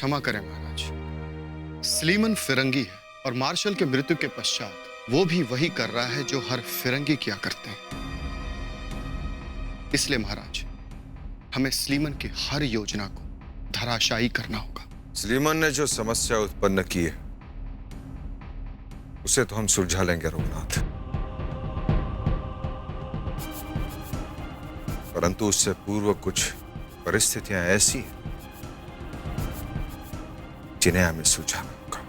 क्षमा करें महाराज, स्लीमन फिरंगी है और मार्शल के मृत्यु के पश्चात वो भी वही कर रहा है जो हर फिरंगी किया करते हैं। इसलिए महाराज, हमें स्लीमन की हर योजना को धराशायी करना होगा। स्लीमन ने जो समस्या उत्पन्न की है उसे तो हम सुलझा लेंगे रघुनाथ, परंतु उससे पूर्व कुछ परिस्थितियां ऐसी हैं जिन्हें हमें सुलझाना होगा।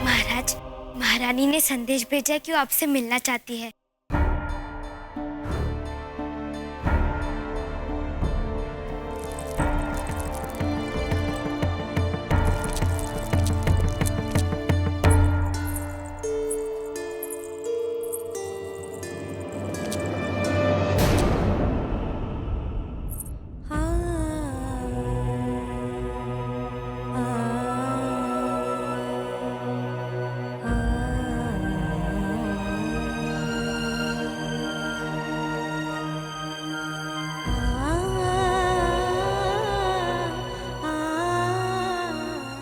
महाराज, महारानी ने संदेश भेजा कि वो आपसे मिलना चाहती है।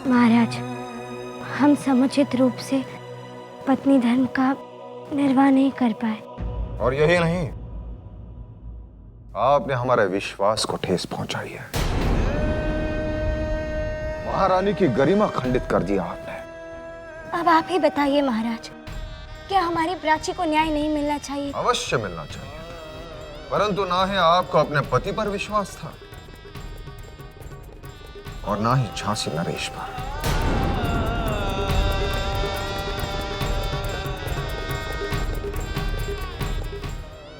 महाराज, हम समुचित रूप से पत्नी धर्म का निर्वाह नहीं कर पाए। और यही नहीं, आपने हमारे विश्वास को ठेस पहुंचाई है। महारानी की गरिमा खंडित कर दिया आपने। अब आप ही बताइए महाराज, क्या हमारी प्राची को न्याय नहीं मिलना चाहिए? अवश्य मिलना चाहिए, परंतु ना ही आपको अपने पति पर विश्वास था और ना ही झांसी नरेश पर।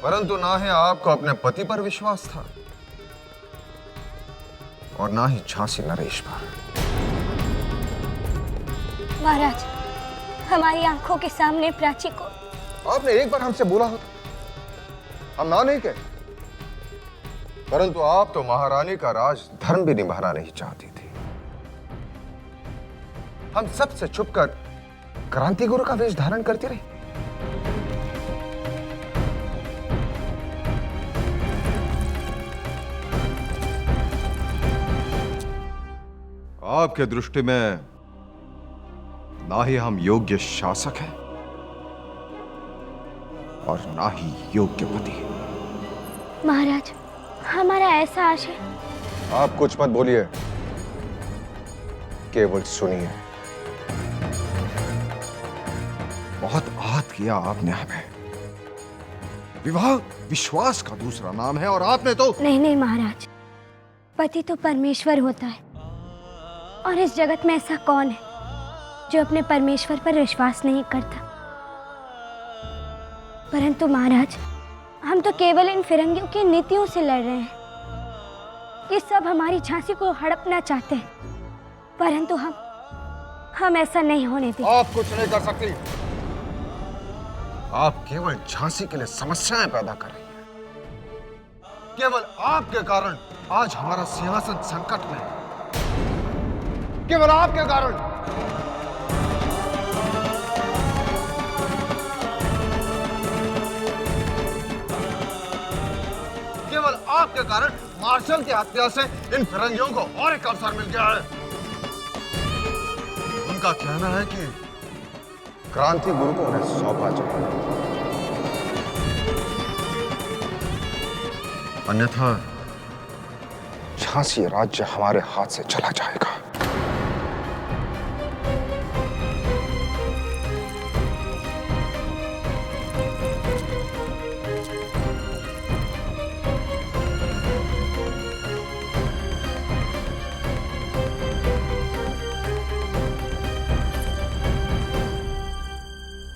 परंतु ना ही आपको अपने पति पर विश्वास था और ना ही झांसी नरेश पर। महाराज, हमारी आंखों के सामने प्राची को। आपने एक बार हमसे बोला होता, हम ना नहीं कहे, परंतु आप तो महारानी का राज धर्म भी निभाना नहीं चाहती थी। हम सबसे छुपकर क्रांति गुरु का वेश धारण करती रही। आपके दृष्टि में ना ही हम योग्य शासक हैं और ना ही योग्य पति। महाराज, हमारा ऐसा आशय। आप कुछ मत बोलिए, केवल सुनिए। बहुत आहत किया आपने हमें। विवाह विश्वास का दूसरा नाम है और आपने तो। नहीं नहीं महाराज, पति तो परमेश्वर होता है और इस जगत में ऐसा कौन है जो अपने परमेश्वर पर विश्वास नहीं करता। परंतु महाराज, हम तो केवल इन फिरंगियों की नीतियों से लड़ रहे हैं। ये सब हमारी झांसी को हड़पना चाहते हैं, परंतु हम ऐसा नहीं होने देंगे। आप कुछ नहीं कर सकती। आप केवल झांसी के लिए समस्याएं पैदा कर रही हैं। केवल आपके कारण आज हमारा सिंहासन संकट में है। केवल आपके कारण। केवल आपके कारण मार्शल की हत्या से इन फिरंगियों को और एक अवसर मिल गया है। उनका कहना है कि क्रांति गुरु को उन्हें सौंपा जाए, अन्यथा झांसी राज्य हमारे हाथ से चला जाएगा।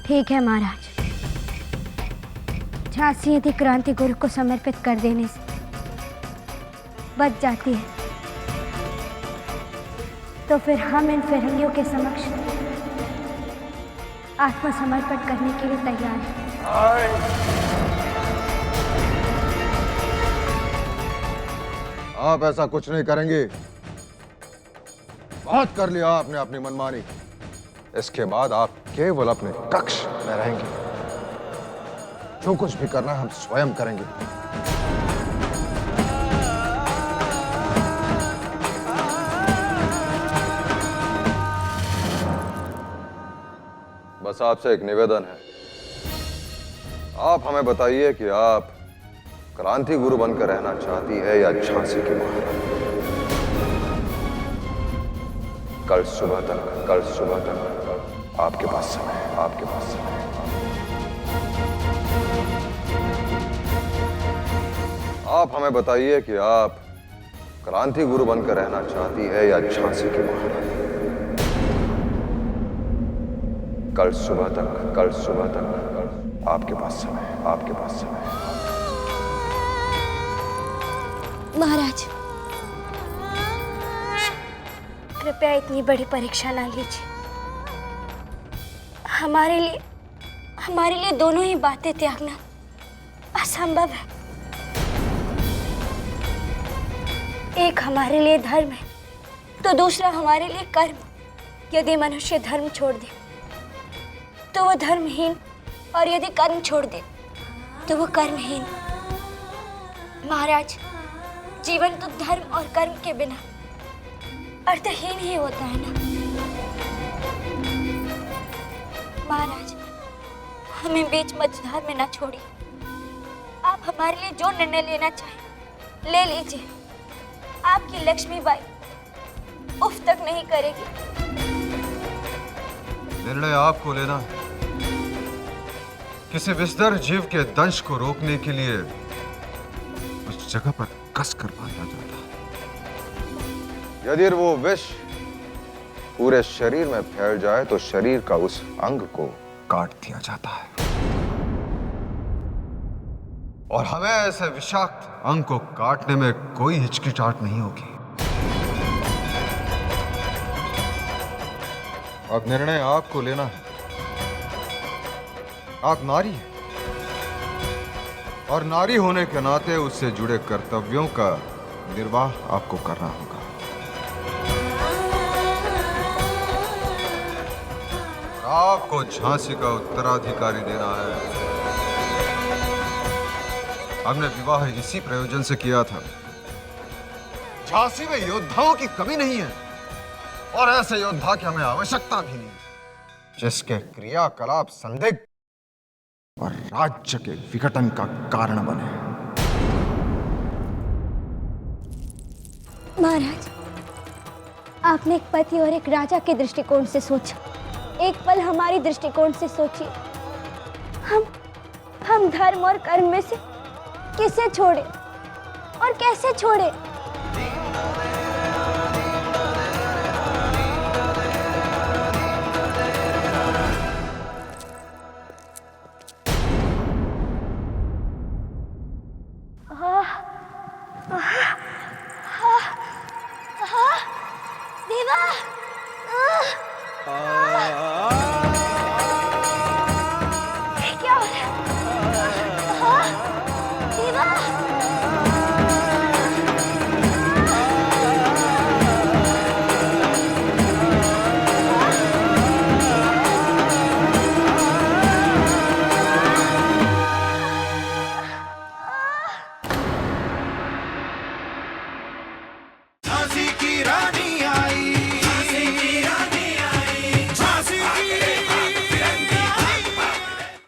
ठीक है महाराज, झांसी यदि क्रांति गुरु को समर्पित कर देने से बच जाती है तो फिर हम इन फिरंगियों के समक्ष आत्मसमर्पण करने के लिए तैयार हैं। आप ऐसा कुछ नहीं करेंगे। बहुत कर लिया आपने अपनी मनमानी। इसके बाद आप केवल अपने कक्ष में रहेंगे। जो कुछ भी करना है हम स्वयं करेंगे। साहब से एक निवेदन है। आप हमें बताइए कि आप क्रांति गुरु बनकर रहना चाहती है या झांसी की महारानी। कल सुबह तक आपके पास समय है, आपके पास समय है। आप हमें बताइए कि आप क्रांति गुरु बनकर रहना चाहती है या झांसी की महारानी। कल सुबह तक आपके पास समय है, आपके पास समय है। महाराज, कृपया इतनी बड़ी परीक्षा ना लीजिए। हमारे लिए दोनों ही बातें त्यागना असंभव है। एक हमारे लिए धर्म है तो दूसरा हमारे लिए कर्म। यदि मनुष्य धर्म छोड़ दे तो वो धर्महीन, और यदि कर्म छोड़ दे तो वो कर्महीन। महाराज, जीवन तो धर्म और कर्म के बिना अर्थहीन ही होता है ना। महाराज, हमें बीच मझधार में ना छोड़िए। आप हमारे लिए जो निर्णय लेना चाहें ले लीजिए। आपकी लक्ष्मीबाई उफ तक नहीं करेगी। निर्णय आपको लेना है। किसी विषधर जीव के दंश को रोकने के लिए उस जगह पर कसकर बांधा जाता है। यदि वो विष पूरे शरीर में फैल जाए तो शरीर का उस अंग को काट दिया जाता है, और हमें ऐसे विषाक्त अंग को काटने में कोई हिचकिचाहट नहीं होगी। अब निर्णय आपको लेना है। आप नारी हैं और नारी होने के नाते उससे जुड़े कर्तव्यों का निर्वाह आपको करना होगा। आपको झांसी का उत्तराधिकारी देना है। हमने विवाह इसी प्रयोजन से किया था। झांसी में योद्धाओं की कमी नहीं है, और ऐसे योद्धा की हमें आवश्यकता भी नहीं, जिसके क्रियाकलाप संदिग्ध और राज्य के विघटन का कारण बने। महाराज, आपने एक पति और एक राजा के दृष्टिकोण से सोचा। एक पल हमारी दृष्टिकोण से सोचिए। हम धर्म और कर्म में से किसे छोड़े और कैसे छोड़े?